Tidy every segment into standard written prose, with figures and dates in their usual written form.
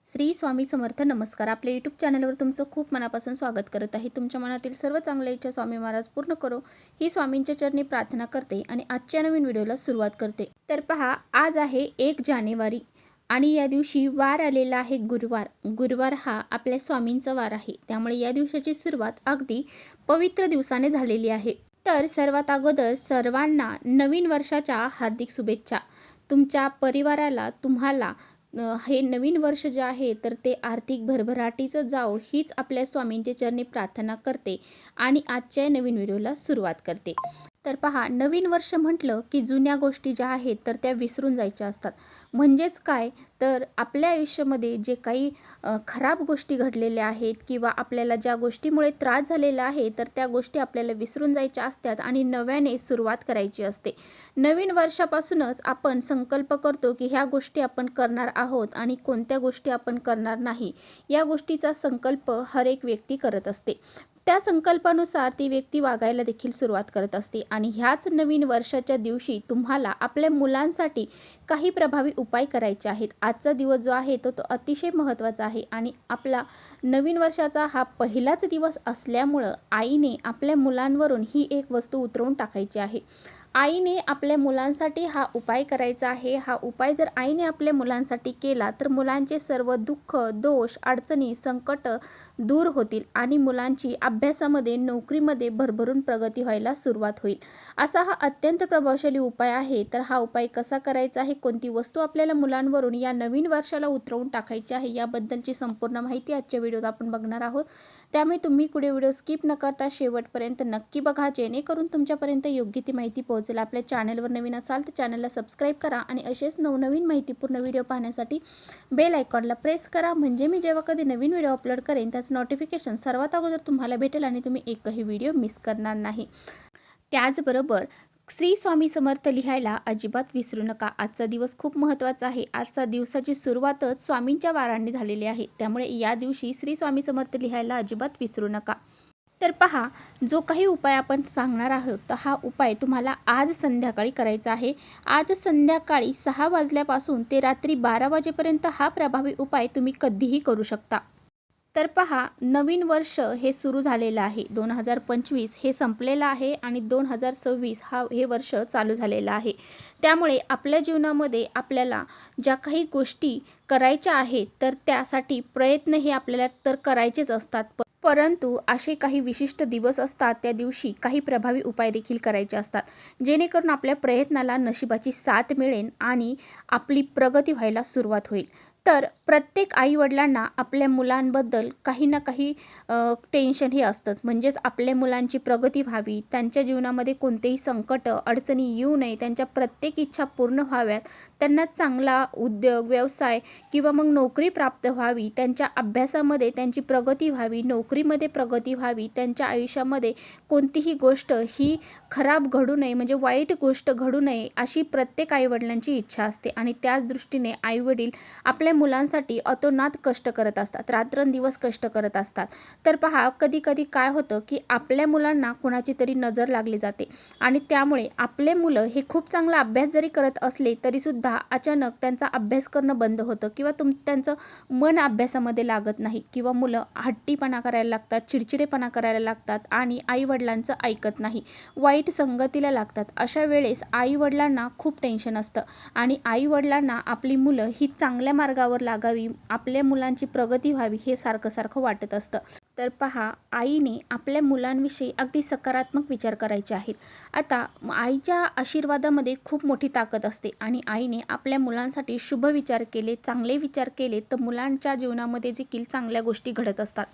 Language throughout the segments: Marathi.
श्री स्वामी समर्थ नमस्कार. आपल्या यूट्यूब चॅनलवर तुमचं खूप मनापासून स्वागत करत आहे. तुमच्या मनातील सर्व चांगल्या इच्छा स्वामी महाराज पूर्ण करो ही स्वामींच्या चरणी प्रार्थना करते आणि आजच्या नवीन व्हिडिओला सुरुवात करते. तर पहा, आज आहे 1 जानेवारी आणि या दिवशी वार आलेला आहे गुरुवार. गुरुवार हा आपल्या स्वामींचा वार आहे, त्यामुळे या दिवसाची सुरुवात अगदी पवित्र दिवसाने झालेली आहे. तर सर्वात अगोदर सर्वांना नवीन वर्षाच्या हार्दिक शुभेच्छा. तुमच्या परिवाराला तुम्हाला हे नवीन वर्ष जे आहे तर ते आर्थिक भरभराटीचं जावो हीच आपल्या स्वामींच्या चरणी प्रार्थना करते आणि आजच्या नवीन व्हिडिओला सुरुवात करते. तर पहा, नवीन वर्ष म्हटलं की जुन्या गोष्टी ज्या आहेत तर त्या विसरून जायच्या असतात. म्हणजेच काय, तर आपल्या आयुष्यामध्ये जे काही खराब गोष्टी घडलेल्या आहेत किंवा आपल्याला ज्या गोष्टीमुळे त्रास झालेला आहे तर त्या गोष्टी आपल्याला विसरून जायच्या असतात आणि नव्याने सुरुवात करायची असते. नवीन वर्षापासूनच आपण संकल्प करतो की ह्या गोष्टी आपण करणार आहोत आणि कोणत्या गोष्टी आपण करणार नाही, या गोष्टीचा संकल्प हर एक व्यक्ती करत असते. त्या संकल्पानुसार ती व्यक्ती वागायला देखील सुरुवात करत असते आणि ह्याच नवीन वर्षाच्या दिवशी तुम्हाला आपल्या मुलांसाठी काही प्रभावी उपाय करायचे आहेत. आजचा दिवस जो आहे तो अतिशय महत्त्वाचा आहे आणि आपला नवीन वर्षाचा हा पहिलाच दिवस असल्यामुळं आईने आपल्या मुलांवरून ही एक वस्तू उतरवून टाकायची आहे. आईने आपल्या मुलांसाठी हा उपाय करायचा आहे. हा उपाय जर आईने आपल्या मुलांसाठी केला तर मुलांचे सर्व दुःख, दोष, अडचणी, संकट दूर होतील आणि मुलांची अभ्यासामध्ये, नोकरीमध्ये भरभरून प्रगती व्हायला सुरुवात होईल. असा हा अत्यंत प्रभावशाली उपाय आहे. तर हा उपाय कसा करायचा आहे, कोणती वस्तू आपल्याला मुलांवरून या नवीन वर्षाला उतरवून टाकायची आहे, याबद्दलची संपूर्ण माहिती आजच्या व्हिडिओत आपण बघणार आहोत. त्यामुळे तुम्ही पुढे व्हिडिओ स्किप न करता शेवटपर्यंत नक्की बघा, जेणेकरून तुमच्यापर्यंत योग्य ती माहिती पोहोचेल. आपल्या चॅनलवर नवीन असाल तर चॅनलला सबस्क्राईब करा आणि असेच नवनवीन माहितीपूर्ण व्हिडिओ पाहण्यासाठी बेल आयकॉनला प्रेस करा, म्हणजे मी जेव्हा कधी नवीन व्हिडिओ अपलोड करेन त्याचं नोटिफिकेशन सर्वात अगोदर तुम्हाला भेटेल आणि तुम्ही एकही व्हिडिओ मिस करणार नाही. त्याचबरोबर श्री स्वामी समर्थ लिहायला अजिबात विसरू नका. आजचा दिवस खूप महत्त्वाचा आहे. आजचा दिवसाची सुरुवातच स्वामींच्या वारांनी झालेली आहे, त्यामुळे या दिवशी श्री स्वामी समर्थ लिहायला अजिबात विसरू नका. तर पहा, जो काही उपाय आपण सांगणार आहोत तर हा उपाय तुम्हाला आज संध्याकाळी करायचा आहे. आज संध्याकाळी 6 वाजल्यापासून ते रात्री 12 वाजेपर्यंत हा प्रभावी उपाय तुम्ही कधीही करू शकता. तर पहा, नवीन वर्ष हे सुरू झालेलं आहे. 2025 हे संपलेलं आहे आणि 2026 हे वर्ष चालू झालेलं आहे. त्यामुळे आपल्या जीवनामध्ये आपल्याला ज्या काही गोष्टी करायच्या आहेत तर त्यासाठी प्रयत्न हे आपल्याला तर करायचेच असतात. परंतु असे काही विशिष्ट दिवस असतात, त्या दिवशी काही प्रभावी उपाय देखील करायचे असतात, जेणेकरून आपल्या प्रयत्नाला नशिबाची साथ मिळेल आणि आपली प्रगती व्हायला सुरुवात होईल. तर प्रत्येक आईवडिलांना आपल्या मुलांबद्दल काही ना काही टेन्शन हे असतंच. म्हणजेच आपल्या मुलांची प्रगती व्हावी, त्यांच्या जीवनामध्ये कोणतेही संकट, अडचणी येऊ नये, त्यांच्या प्रत्येक इच्छा पूर्ण व्हाव्यात, त्यांना चांगला उद्योग, व्यवसाय किंवा मग नोकरी प्राप्त व्हावी, त्यांच्या अभ्यासामध्ये त्यांची प्रगती व्हावी, नोकरीमध्ये प्रगती व्हावी, त्यांच्या आयुष्यामध्ये कोणतीही गोष्ट ही खराब घडू नये, म्हणजे वाईट गोष्ट घडू नये, अशी प्रत्येक आईवडिलांची इच्छा असते आणि त्याच दृष्टीने आईवडील आपल्या मुलांसाठी अतोनात कष्ट करत असतात, रात्रंदिवस कष्ट करत असतात. तर पहा, कधी कधी काय होतं की आपल्या मुलांना कोणाची तरी नजर लागली जाते आणि त्यामुळे आपले मुलं हे खूप चांगला अभ्यास जरी करत असले तरीसुद्धा अचानक त्यांचा अभ्यास करणं बंद होतं किंवा त्यांचं मन अभ्यासामध्ये लागत नाही किंवा मुलं हट्टीपणा करायला लागतात, चिडचिडेपणा करायला लागतात आणि आईवडिलांचं ऐकत नाही, वाईट संगतीला लागतात. अशा वेळेस आईवडिलांना खूप टेन्शन असतं आणि आईवडिलांना आपली मुलं ही चांगल्या मार्गावर लागावी, आपल्या मुलांची प्रगती व्हावी हे सारखं सारखं वाटत असतं. तर पहा, आईने आपल्या मुलांविषयी अगदी सकारात्मक विचार करायचे आहेत. आता आईच्या आशीर्वादामध्ये खूप मोठी ताकद असते आणि आईने आपल्या मुलांसाठी शुभ विचार केले, चांगले विचार केले तर मुलांच्या जीवनामध्ये देखील चांगल्या गोष्टी घडत असतात.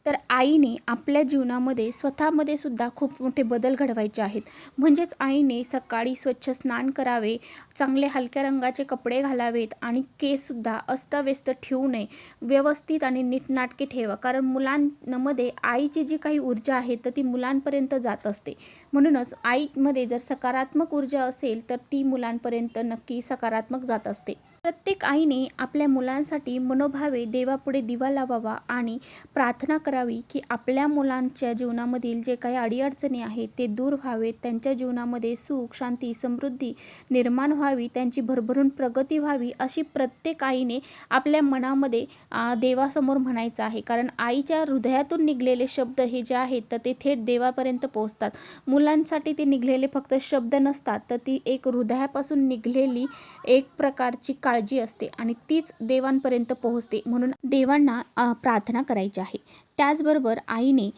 तर आईने आपल्या जीवनामध्ये स्वतःमध्ये सुद्धा खूप मोठे बदल घडवायचे आहेत. म्हणजेच आईने सकाळी स्वच्छ स्नान करावे, चांगले हलक्या रंगाचे कपडे घालावेत आणि केससुद्धा अस्ताव्यस्त ठेवू नये, व्यवस्थित आणि नीटनाटके ठेवा. कारण मुलांमध्ये आईची जी काही ऊर्जा आहे तर ती मुलांपर्यंत जात असते. म्हणूनच आईमध्ये जर सकारात्मक ऊर्जा असेल तर ती मुलांपर्यंत नक्की सकारात्मक जात असते. प्रत्येक आईने आपल्या मुलांसाठी मनोभावे देवापुढे दिवा लावावा आणि प्रार्थना करावी की आपल्या मुलांच्या जीवनामधील जे काही अडीअडचणी आहेत ते दूर व्हावेत, त्यांच्या जीवनामध्ये सुख, शांती, समृद्धी निर्माण व्हावी, त्यांची भरभरून प्रगती व्हावी, अशी प्रत्येक आईने आपल्या मनामध्ये देवासमोर म्हणायचं आहे. कारण आईच्या हृदयातून निघलेले शब्द हे जे आहेत तर ते थेट देवापर्यंत पोहोचतात. मुलांसाठी ते निघलेले फक्त शब्द नसतात, तर ती एक हृदयापासून निघलेली एक प्रकारची काळजी असते आणि तीच देवांपर्यंत पोहोचते. म्हणून देवांना प्रार्थना करायची आहे. त्याचबरोबर आईने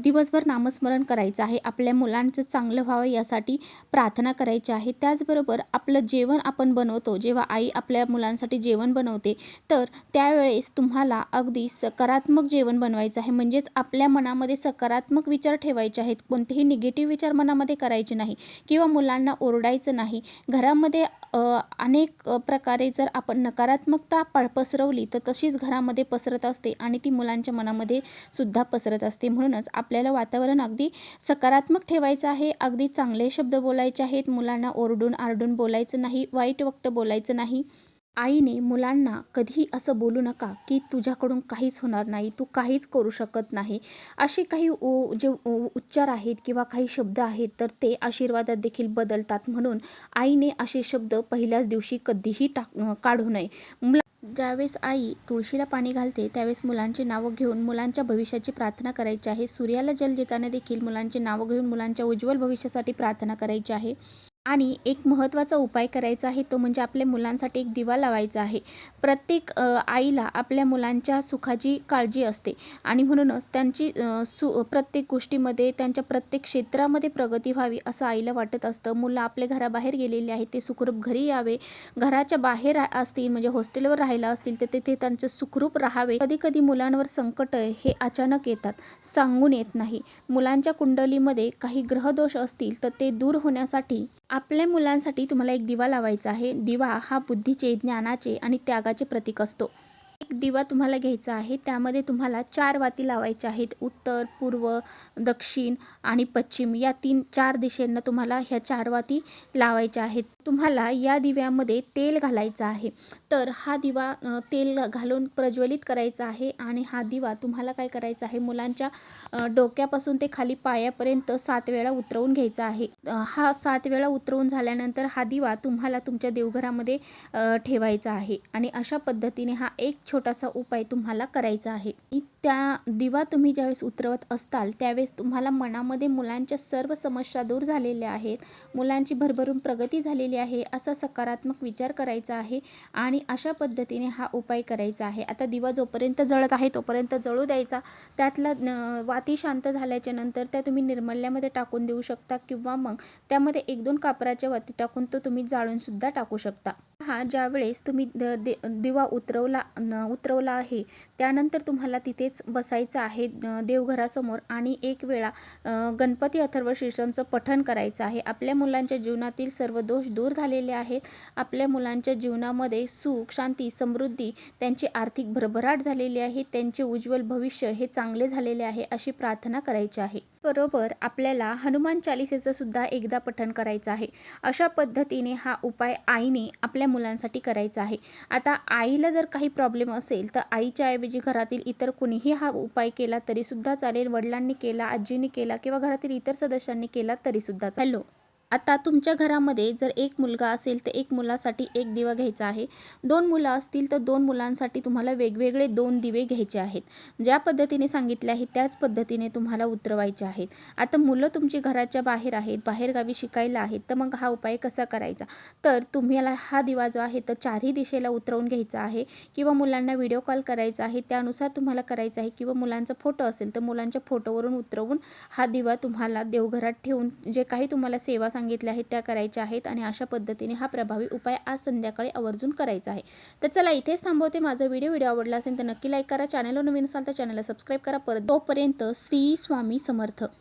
दिवसभर नामस्मरण करायचं आहे. आपल्या मुलांचं चांगलं व्हावं यासाठी प्रार्थना करायची आहे. त्याचबरोबर आपलं जेवण आपण बनवतो, जेव्हा आई आपल्या मुलांसाठी जेवण बनवते तर त्यावेळेस तुम्हाला अगदी सकारात्मक जेवण बनवायचं आहे. म्हणजेच आपल्या मनामध्ये सकारात्मक विचार ठेवायचे आहेत. कोणतेही निगेटिव्ह विचार मनामध्ये करायचे नाही किंवा मुलांना ओरडायचं नाही. घरामध्ये अनेक प्रकारे जर आपण नकारात्मकता पसरवली तर तशीच घरामध्ये पसरत असते आणि ती मुलांच्या मनामध्ये सुद्धा पसरत असते. म्हणूनच आपल्याला वातावरण अगदी सकारात्मक ठेवायचं आहे. अगदी चांगले शब्द बोलायचे आहेत. मुलांना ओरडून आरडून बोलायचं नाही, वाईट वक्त बोलायचं नाही. आईने मुलांना कधीही असं बोलू नका की तुझ्याकडून काहीच होणार नाही, तू काहीच करू शकत नाही. असे काही जे उच्चार आहेत किंवा काही शब्द आहेत तर ते आशीर्वादात देखील बदलतात. म्हणून आईने असे शब्द पहिल्याच दिवशी कधीही काढू नये. ज्यावेळेस आई तुळशीला पाणी घालते त्यावेळेस मुलांची नावं घेऊन मुलांच्या भविष्याची प्रार्थना करायची आहे. सूर्याला जल देताना देखील मुलांची नावं घेऊन मुलांच्या उज्ज्वल भविष्यासाठी प्रार्थना करायची आहे. आणि एक महत्त्वाचा उपाय करायचा आहे तो म्हणजे आपल्या मुलांसाठी एक दिवा लावायचा आहे. प्रत्येक आईला आपल्या मुलांच्या सुखाची काळजी असते आणि म्हणूनच त्यांची प्रत्येक गोष्टीमध्ये त्यांच्या प्रत्येक क्षेत्रामध्ये प्रगती व्हावी असं आईला वाटत असतं. मुलं आपल्या घराबाहेर गेलेले आहेत ते सुखरूप घरी यावे, घराच्या बाहेर असतील म्हणजे हॉस्टेलवर राहायला असतील तर तिथे त्यांचं सुखरूप राहावे. कधीकधी मुलांवर संकट हे अचानक येतात, सांगून येत नाही. मुलांच्या कुंडलीमध्ये काही ग्रहदोष असतील तर ते दूर होण्यासाठी आपल्या मुलांसाठी तुम्हाला एक दिवा लावायचा आहे. दिवा हा बुद्धीचे, ज्ञानाचे आणि त्यागाचे प्रतीक असतो. एक दिवा तुम्हाला घ्यायचा आहे. त्यामध्ये तुम्हाला 4 वाती लावायच्या आहेत. उत्तर, पूर्व, दक्षिण आणि पश्चिम या 4 दिशेंना तुम्हाला ह्या 4 वाती लावायच्या आहेत. तुम्हाला या दिव्यामध्ये तेल घालायचं आहे. तर हा दिवा तेल घालून प्रज्वलित करायचा आहे आणि हा दिवा तुम्हाला काय करायचा आहे, मुलांच्या डोक्यापासून ते खाली पायापर्यंत 7 वेळा उतरवून घ्यायचा आहे. हा 7 वेळा उतरवून झाल्यानंतर हा दिवा तुम्हाला तुमच्या देवघरामध्ये ठेवायचा आहे आणि अशा पद्धतीने हा एक छोटासा उपाय तुम्हाला करायचा आहे. त्या दिवा तुम्ही ज्यावेळेस उतरवत असताल त्यावेळेस तुम्हाला मनामध्ये मुलांच्या सर्व समस्या दूर झालेल्या आहेत, मुलांची भरभरून प्रगती झालेली आहे असा सकारात्मक विचार करायचा आहे आणि अशा पद्धतीने हा उपाय करायचा आहे. आता दिवा जोपर्यंत जळत आहे तोपर्यंत जळू द्यायचा. त्यातला वाती शांत झाल्याच्या नंतर त्या तुम्ही निर्मल्यामध्ये टाकून देऊ शकता किंवा मग त्यामध्ये 1-2 कापराच्या वाती टाकून तो तुम्ही जाळून सुद्धा टाकू शकता. हा ज्यावेळेस तुम्ही दिवा उतरवला आहे त्यानंतर तुम्हाला तिथेच बसायचं आहे देवघरासमोर आणि एक वेळा गणपती अथर्वशीर्षमचं पठण करायचं आहे. आपल्या मुलांच्या जीवनातील सर्व दोष दूर झालेले आहेत. आपल्या मुलांच्या जीवनामध्ये सुख, शांती, समृद्धी, त्यांची आर्थिक भरभराट झालेली आहे, त्यांचे उज्ज्वल भविष्य हे चांगले झालेले आहे अशी प्रार्थना करायची आहे. बरोबर आपल्याला हनुमान चालिसेचं सुद्धा एकदा पठण करायचं आहे. अशा पद्धतीने हा उपाय आईने आपल्या मुलांसाठी करायचा आहे. आता आईला जर काही प्रॉब्लेम असेल तर आईच्या ऐवजी घरातील इतर कुणीही हा उपाय केला तरीसुद्धा चालेल. वडिलांनी केला, आजींनी केला किंवा घरातील इतर सदस्यांनी केला तरीसुद्धा चालेल. आता तुमच्या घरामध्ये जर एक मुलगा असेल तर एक मुलासाठी एक दिवा घ्यायचा आहे. 2 मुलं असतील तर 2 मुलांसाठी तुम्हाला वेगवेगळे 2 दिवे घ्यायचे आहेत. ज्या पद्धतीने सांगितले आहे त्याच पद्धतीने तुम्हाला उतरवायचे आहेत. आता मुलं तुमची घराच्या बाहेर आहेत, बाहेरगावी शिकायला आहेत, तर मग हा उपाय कसा करायचा, तर तुम्हाला हा दिवा जो आहे तर 4ही दिशेला उतरवून घ्यायचा आहे किंवा मुलांना व्हिडिओ कॉल करायचा आहे त्यानुसार तुम्हाला करायचं आहे किंवा मुलांचा फोटो असेल तर मुलांच्या फोटोवरून उतरवून हा दिवा तुम्हाला देवघरात ठेवून जे काही तुम्हाला सेवा सांगितल्या आहेत त्या करायच्या आहेत आणि अशा पद्धतीने हा प्रभावी उपाय आज संध्याकाळी आवर्जून करायचा आहे. तर चला इथेच थांबवते. माझा व्हिडिओ आवडला असेल तर नक्की लाईक करा. चॅनलवर नवीन असाल तर चॅनलला सबस्क्राईब करा. परत तोपर्यंत श्री स्वामी समर्थ.